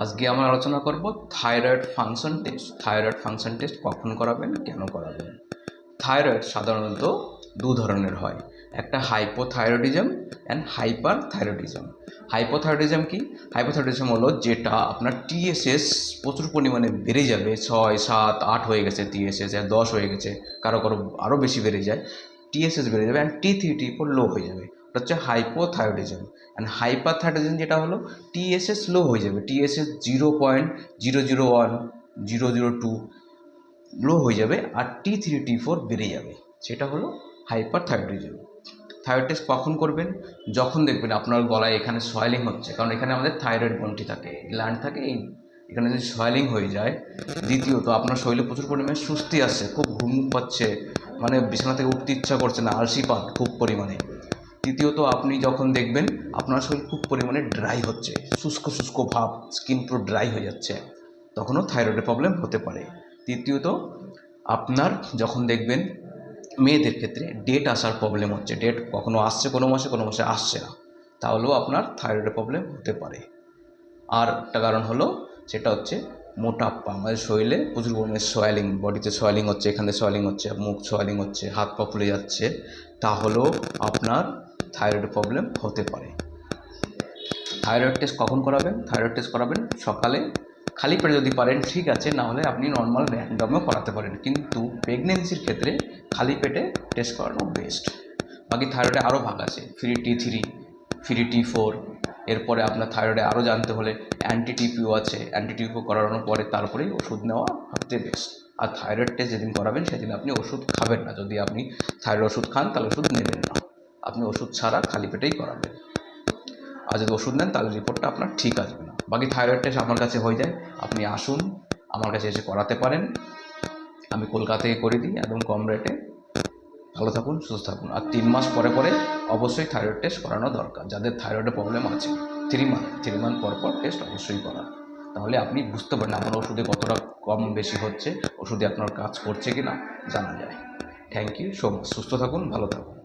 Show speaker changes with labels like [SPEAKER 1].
[SPEAKER 1] আজকে আমরা আলোচনা করব thyroid function test. Thyroid function test কখন করাবেন, কেন করাবেন। থাইরয়েড সাধারণত দু ধরনের হয়, একটা hypothyroidism and hyper thyroidism. Hypothyroidism কি? হাইপোথাইরয়েডিজম হলো যেটা আপনার টিএসএস প্রচুর পরিমাণে বেড়ে যাবে, 6, 7, 8 হয়ে গেছে টিএসএস, 10 হয়ে গেছে, কারো কারো আরও বেশি বেড়ে যায়, টিএসএস বেড়ে যাবে অ্যান্ড T3 T4 লো হয়ে যাবে, ওটা হচ্ছে হাইপোথাইরয়েডিজম। অ্যান্ড হাইপারথাইরয়েডিজম যেটা হলো টিএসএস লো হয়ে যাবে, টিএসএস 0.001, 002 লো হয়ে যাবে আর T3 T4 বেড়ে যাবে, সেটা হলো হাইপারথাইরয়েডিজম। থাইরয়েড টেস্ট কখন করবেন? যখন দেখবেন আপনার গলায় এখানে সয়েলিং হচ্ছে, কারণ এখানে আমাদের থাইরয়েড গ্রন্থি থাকে, গ্ল্যান্ড থাকে, এখানে যদি সয়েলিং হয়ে যায়। দ্বিতীয়ত আপনার শরীরে প্রচুর পরিমাণে সুস্তি আসছে, খুব ঘুম পাচ্ছে, মানে বিছানা থেকে উঠতে ইচ্ছা করছে না, আলসি পান খুব পরিমাণে। তৃতীয়ত আপনি যখন দেখবেন আপনার শরীর খুব পরিমাণে ড্রাই হচ্ছে, শুষ্ক শুষ্ক ভাব, স্কিন পুরো ড্রাই হয়ে যাচ্ছে, তখনও থাইরয়েডের প্রবলেম হতে পারে। তৃতীয়ত আপনার যখন দেখবেন মেয়েদের ক্ষেত্রে ডেট আসার প্রবলেম হচ্ছে, ডেট কখনো আসছে কোনো মাসে আসছে না, তাহলেও আপনার থাইরয়েডের প্রবলেম হতে পারে। আর একটা কারণ হলো সেটা হচ্ছে মোটাপ্পা, আমাদের শরীরে প্রচুর পরিমাণে সোয়েলিং, বডিতে সোয়েলিং হচ্ছে, এখানে সোয়েলিং হচ্ছে, মুখ সোয়েলিং হচ্ছে, হাত পা ফুলে যাচ্ছে, তাহলেও আপনার থাইরয়েডের প্রবলেম হতে পারে। থাইরয়েড টেস্ট কখন করাবেন? থাইরয়েড টেস্ট করাবেন সকালে, খালি পেটে যদি পারেন ঠিক আছে, না হলে আপনি নর্মাল র্যান্ডমেও করাতে পারেন, কিন্তু প্রেগনেন্সির ক্ষেত্রে খালি পেটে টেস্ট করানো বেস্ট। বাকি থাইরয়েডে আরও ভাগ আছে, ফ্রি T3, ফ্রি T4, এরপরে আপনার থাইরয়েডে আরও জানতে হলে অ্যান্টি টিপিও আছে, অ্যান্টি টিপিও করানোর পরে তারপরেই ওষুধ নেওয়া সবচেয়ে বেস্ট। আর থাইরয়েড টেস্ট যেদিন করাবেন সেদিন আপনি ওষুধ খাবেন না, যদি আপনি থাইরয়েড ওষুধ খান তাহলে ওষুধ নেবেন না, আপনি ওষুধ ছাড়া খালি পেটেই করাবেন। আর যদি ওষুধ নেন তাহলে রিপোর্টটা আপনার ঠিক আসবে না। বাকি থাইরয়েড টেস্ট আমার কাছে হয়ে যায়, আপনি আসুন আমার কাছে এসে করাতে পারেন, আমি কলকাতা থেকে করে দিই একদম কম রেটে। ভালো থাকুন, সুস্থ থাকুন। আর 3 মাস পরে পরে অবশ্যই থাইরয়েড টেস্ট করানো দরকার, যাদের থাইরয়েডের প্রবলেম আছে 3 মান্থ পর পর টেস্ট অবশ্যই করান, তাহলে আপনি বুঝতে পারেন আপনার ওষুধে কতটা কম বেশি হচ্ছে, ওষুধে আপনার কাজ করছে কি না জানা যায়। থ্যাংক ইউ সো মাচ, সুস্থ থাকুন, ভালো থাকুন।